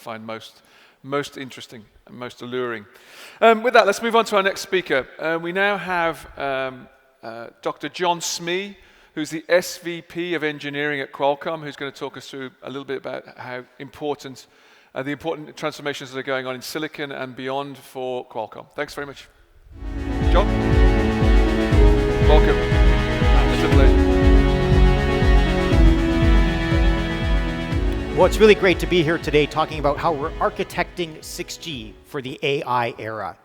find most interesting and most alluring. With that, let's move on to our next speaker. We now have Dr. John Smee, who's the SVP of Engineering at Qualcomm, who's going to talk us through a little bit about how important the important transformations that are going on in silicon and beyond for Qualcomm. Thanks very much. John? Welcome. It's a pleasure. Well, it's really great to be here today talking about how we're architecting 6G for the AI era.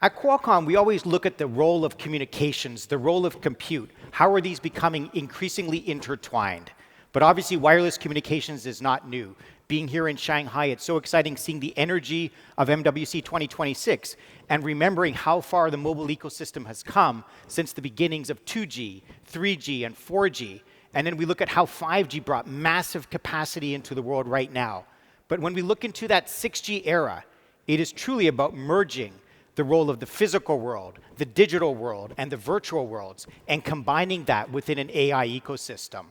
At Qualcomm, we always look at the role of communications, the role of compute. How are these becoming increasingly intertwined? But obviously, wireless communications is not new. Being here in Shanghai, it's so exciting seeing the energy of MWC 2026 and remembering how far the mobile ecosystem has come since the beginnings of 2G, 3G, and 4G. And then we look at how 5G brought massive capacity into the world right now. But when we look into that 6G era, it is truly about merging the role of the physical world, the digital world, and the virtual worlds, and combining that within an AI ecosystem.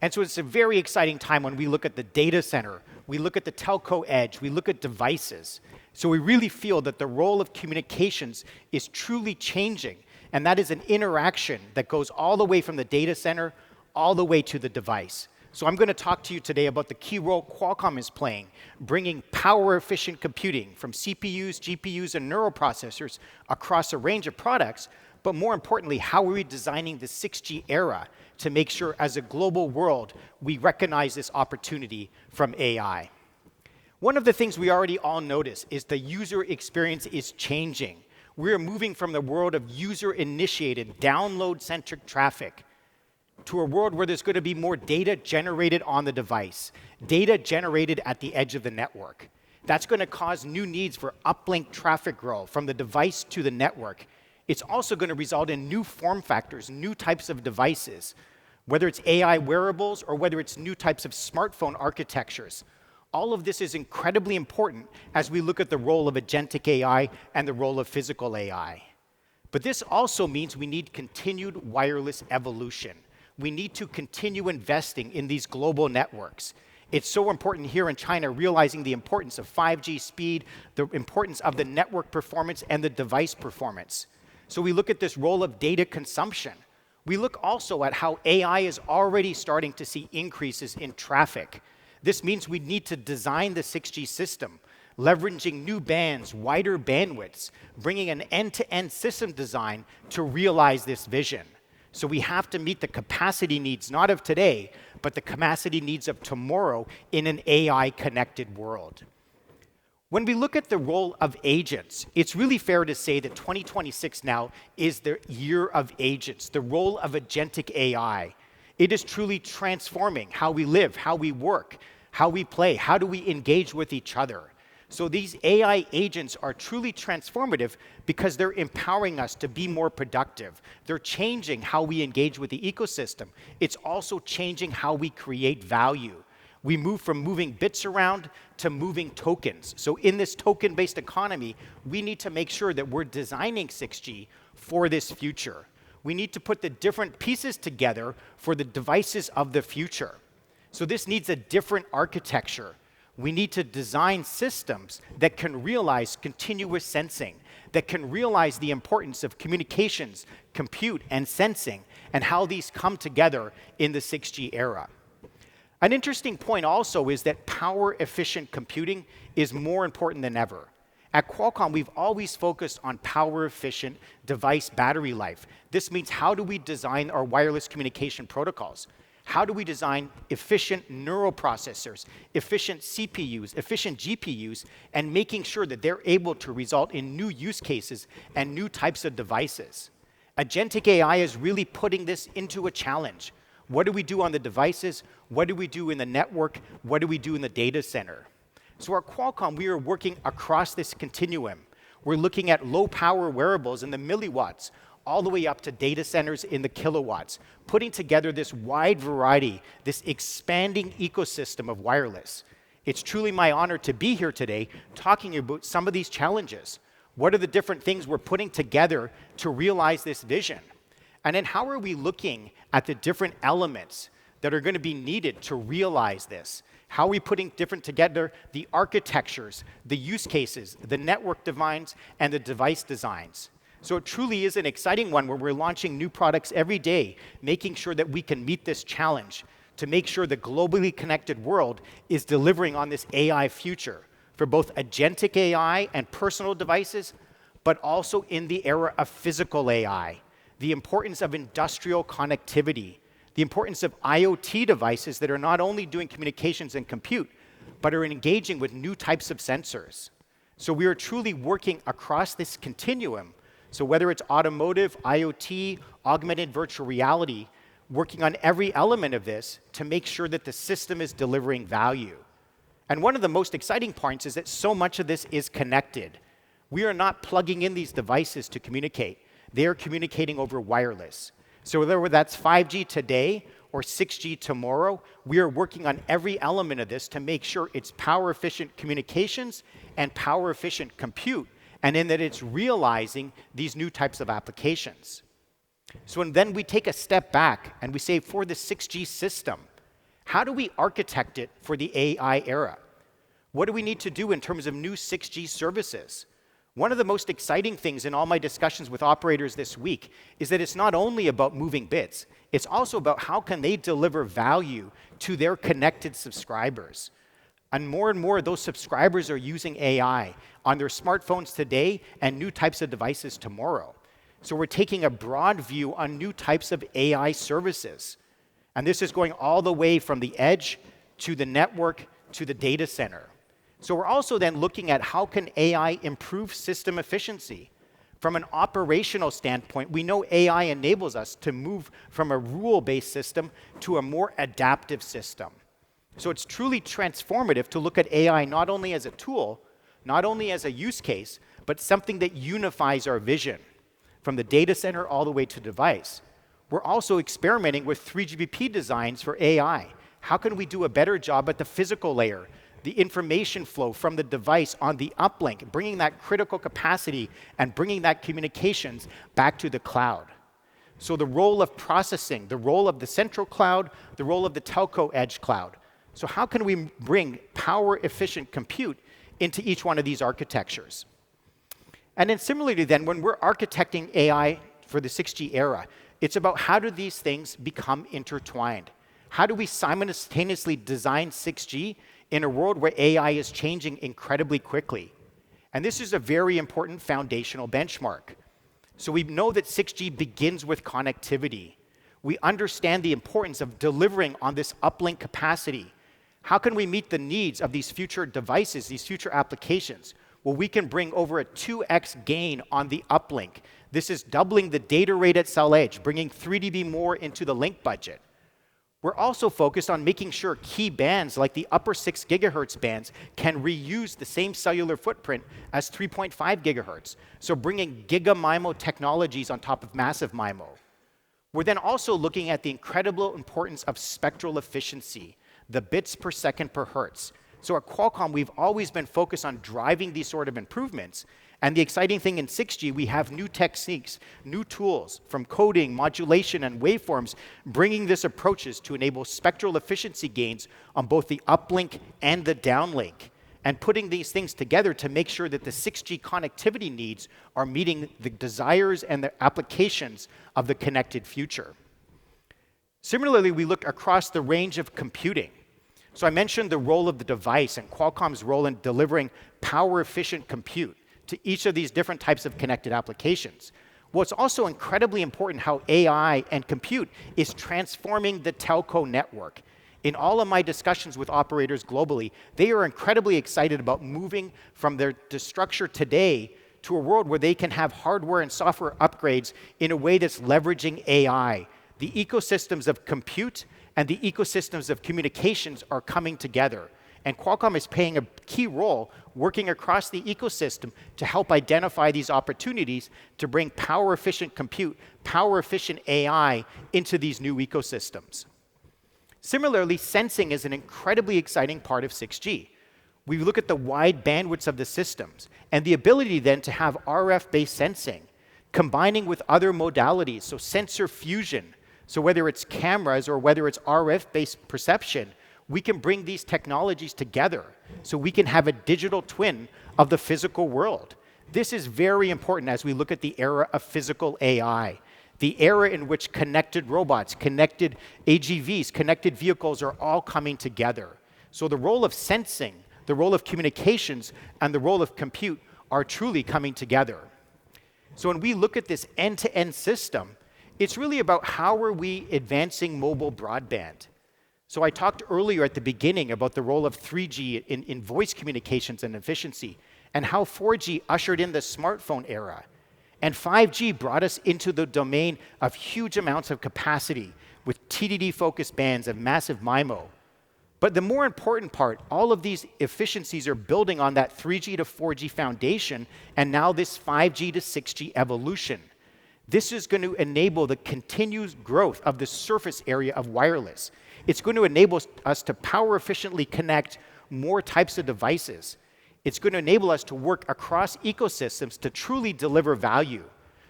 And so it's a very exciting time when we look at the data center, we look at the telco edge, we look at devices. So we really feel that the role of communications is truly changing, and that is an interaction that goes all the way from the data center all the way to the device. So I'm going to talk to you today about the key role Qualcomm is playing, bringing power-efficient computing from CPUs, GPUs, and neural processors across a range of products, but more importantly, how are we designing the 6G era to make sure as a global world, we recognize this opportunity from AI. One of the things we already all notice is the user experience is changing. We're moving from the world of user-initiated, download-centric traffic to a world where there's going to be more data generated on the device, data generated at the edge of the network. That's going to cause new needs for uplink traffic growth from the device to the network. It's also going to result in new form factors, new types of devices, whether it's AI wearables or whether it's new types of smartphone architectures. All of this is incredibly important as we look at the role of agentic AI and the role of physical AI. But this also means we need continued wireless evolution. We need to continue investing in these global networks. It's so important here in China, realizing the importance of 5G speed, the importance of the network performance, and the device performance. So we look at this role of data consumption. We look also at how AI is already starting to see increases in traffic. This means we need to design the 6G system, leveraging new bands, wider bandwidths, bringing an end-to-end system design to realize this vision. So we have to meet the capacity needs, not of today, but the capacity needs of tomorrow in an AI-connected world. When we look at the role of agents, it's really fair to say that 2026 now is the year of agents, the role of agentic AI. It is truly transforming how we live, how we work, how we play, how do we engage with each other. So these AI agents are truly transformative because they're empowering us to be more productive. They're changing how we engage with the ecosystem. It's also changing how we create value. We move from moving bits around to moving tokens. So in this token-based economy, we need to make sure that we're designing 6G for this future. We need to put the different pieces together for the devices of the future. So this needs a different architecture. We need to design systems that can realize continuous sensing, that can realize the importance of communications, compute, and sensing, and how these come together in the 6G era. An interesting point also is that power-efficient computing is more important than ever. At Qualcomm, we've always focused on power-efficient device battery life. This means how do we design our wireless communication protocols? How do we design efficient neural processors, efficient CPUs, efficient GPUs, and making sure that they're able to result in new use cases and new types of devices? Agentic AI is really putting this into a challenge. What do we do on the devices? What do we do in the network? What do we do in the data center? So at Qualcomm, we are working across this continuum. We're looking at low-power wearables in the milliwatts, all the way up to data centers in the kilowatts, putting together this wide variety, this expanding ecosystem of wireless. It's truly my honor to be here today talking about some of these challenges. What are the different things we're putting together to realize this vision? And then how are we looking at the different elements that are going to be needed to realize this? How are we putting different together the architectures, the use cases, the network designs, and the device designs? So it truly is an exciting one where we're launching new products every day, making sure that we can meet this challenge to make sure the globally connected world is delivering on this AI future for both agentic AI and personal devices, but also in the era of physical AI, the importance of industrial connectivity, the importance of IoT devices that are not only doing communications and compute, but are engaging with new types of sensors. So we are truly working across this continuum. So whether it's automotive, IoT, augmented virtual reality, working on every element of this to make sure that the system is delivering value. And one of the most exciting parts is that so much of this is connected. We are not plugging in these devices to communicate. They are communicating over wireless. So whether that's 5G today or 6G tomorrow, we are working on every element of this to make sure it's power-efficient communications and power-efficient compute, and in that it's realizing these new types of applications. So then we take a step back and we say, for the 6G system, how do we architect it for the AI era? What do we need to do in terms of new 6G services? One of the most exciting things in all my discussions with operators this week is that it's not only about moving bits, it's also about how can they deliver value to their connected subscribers. And more those subscribers are using AI on their smartphones today and new types of devices tomorrow. So we're taking a broad view on new types of AI services. And this is going all the way from the edge to the network to the data center. So we're also then looking at how can AI improve system efficiency. From an operational standpoint, we know AI enables us to move from a rule-based system to a more adaptive system. So it's truly transformative to look at AI not only as a tool, not only as a use case, but something that unifies our vision from the data center all the way to device. We're also experimenting with 3GPP designs for AI. How can we do a better job at the physical layer, the information flow from the device on the uplink, bringing that critical capacity and bringing that communications back to the cloud? So the role of processing, the role of the central cloud, the role of the telco edge cloud. So how can we bring power-efficient compute into each one of these architectures? And then similarly then, when we're architecting AI for the 6G era, it's about how do these things become intertwined? How do we simultaneously design 6G in a world where AI is changing incredibly quickly? And this is a very important foundational benchmark. So we know that 6G begins with connectivity. We understand the importance of delivering on this uplink capacity. How can we meet the needs of these future devices, these future applications? Well, we can bring over a 2x gain on the uplink. This is doubling the data rate at cell edge, bringing 3 dB more into the link budget. We're also focused on making sure key bands like the upper 6 gigahertz bands can reuse the same cellular footprint as 3.5 gigahertz. So bringing giga-MIMO technologies on top of massive MIMO. We're then also looking at the incredible importance of spectral efficiency, the bits per second per hertz. So at Qualcomm, we've always been focused on driving these sort of improvements. And the exciting thing in 6G, we have new techniques, new tools from coding, modulation, and waveforms, bringing these approaches to enable spectral efficiency gains on both the uplink and the downlink, and putting these things together to make sure that the 6G connectivity needs are meeting the desires and the applications of the connected future. Similarly, we look across the range of computing. So I mentioned the role of the device and Qualcomm's role in delivering power-efficient compute to each of these different types of connected applications. Well, it's also incredibly important how AI and compute is transforming the telco network. In all of my discussions with operators globally, they are incredibly excited about moving from their structure today to a world where they can have hardware and software upgrades in a way that's leveraging AI. The ecosystems of compute and the ecosystems of communications are coming together. And Qualcomm is playing a key role working across the ecosystem to help identify these opportunities to bring power-efficient compute, power-efficient AI into these new ecosystems. Similarly, sensing is an incredibly exciting part of 6G. We look at the wide bandwidths of the systems and the ability then to have RF-based sensing, combining with other modalities, so sensor fusion. So whether it's cameras or whether it's RF-based perception, we can bring these technologies together so we can have a digital twin of the physical world. This is very important as we look at the era of physical AI, the era in which connected robots, connected AGVs, connected vehicles are all coming together. So the role of sensing, the role of communications, and the role of compute are truly coming together. So when we look at this end-to-end system, it's really about how are we advancing mobile broadband. So I talked earlier at the beginning about the role of 3G in voice communications and efficiency, and how 4G ushered in the smartphone era. And 5G brought us into the domain of huge amounts of capacity with TDD-focused bands and massive MIMO. But the more important part, all of these efficiencies are building on that 3G to 4G foundation, and now this 5G to 6G evolution. This is going to enable the continued growth of the surface area of wireless. It's going to enable us to power efficiently connect more types of devices. It's going to enable us to work across ecosystems to truly deliver value.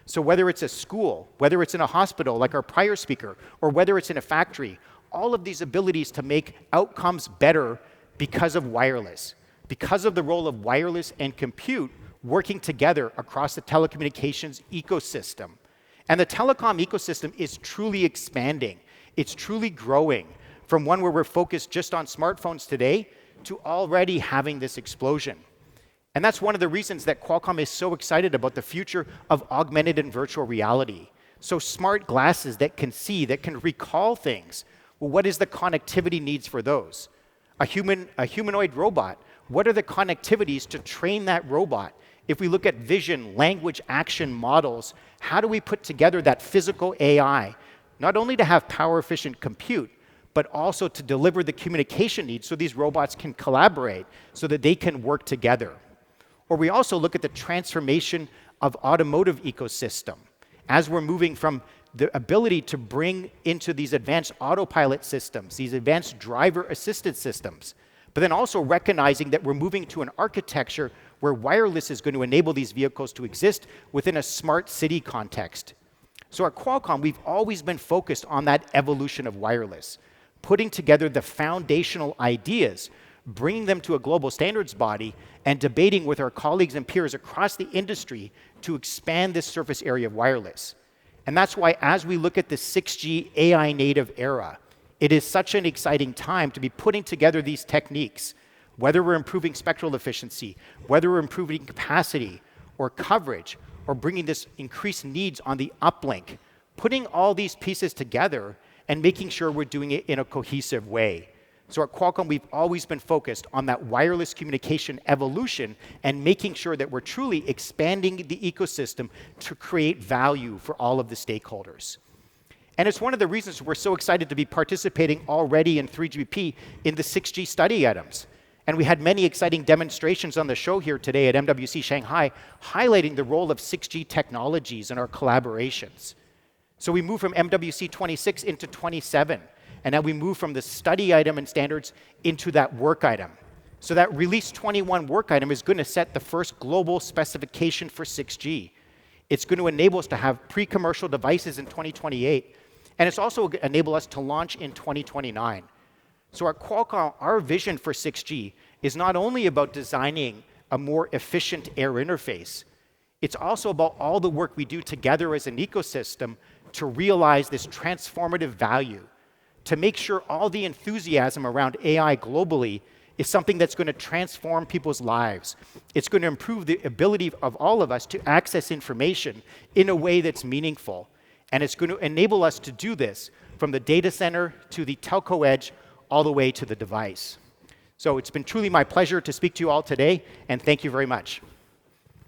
So whether it's a school, whether it's in a hospital like our prior speaker, or whether it's in a factory, all of these abilities to make outcomes better because of wireless, because of the role of wireless and compute working together across the telecommunications ecosystem. And the telecom ecosystem is truly expanding. It's truly growing from one where we're focused just on smartphones today to already having this explosion. And that's one of the reasons that Qualcomm is so excited about the future of augmented and virtual reality. So smart glasses that can see, that can recall things. Well, what is the connectivity needs for those? A humanoid robot, what are the connectivities to train that robot? If we look at vision, language, action models, how do we put together that physical AI, not only to have power-efficient compute, but also to deliver the communication needs so these robots can collaborate, so that they can work together. Or we also look at the transformation of automotive ecosystem. As we're moving from the ability to bring into these advanced autopilot systems, these advanced driver assisted systems, but then also recognizing that we're moving to an architecture where wireless is going to enable these vehicles to exist within a smart city context. So at Qualcomm, we've always been focused on that evolution of wireless, putting together the foundational ideas, bringing them to a global standards body, and debating with our colleagues and peers across the industry to expand this surface area of wireless. And that's why as we look at the 6G AI native era, it is such an exciting time to be putting together these techniques, whether we're improving spectral efficiency, whether we're improving capacity or coverage, or bringing this increased needs on the uplink, putting all these pieces together and making sure we're doing it in a cohesive way. So at Qualcomm, we've always been focused on that wireless communication evolution and making sure that we're truly expanding the ecosystem to create value for all of the stakeholders. And it's one of the reasons we're so excited to be participating already in 3GPP in the 6G study items. And we had many exciting demonstrations on the show here today at MWC Shanghai, highlighting the role of 6G technologies in our collaborations. So we moved from MWC26 into 27. And now we move from the study item and standards into that work item. So that release 21 work item is going to set the first global specification for 6G. It's going to enable us to have pre-commercial devices in 2028. And it's also going to enable us to launch in 2029. So at Qualcomm, our vision for 6G is not only about designing a more efficient air interface, it's also about all the work we do together as an ecosystem to realize this transformative value, to make sure all the enthusiasm around AI globally is something that's going to transform people's lives. It's going to improve the ability of all of us to access information in a way that's meaningful. And it's going to enable us to do this from the data center to the telco edge, all the way to the device. So it's been truly my pleasure to speak to you all today, and thank you very much.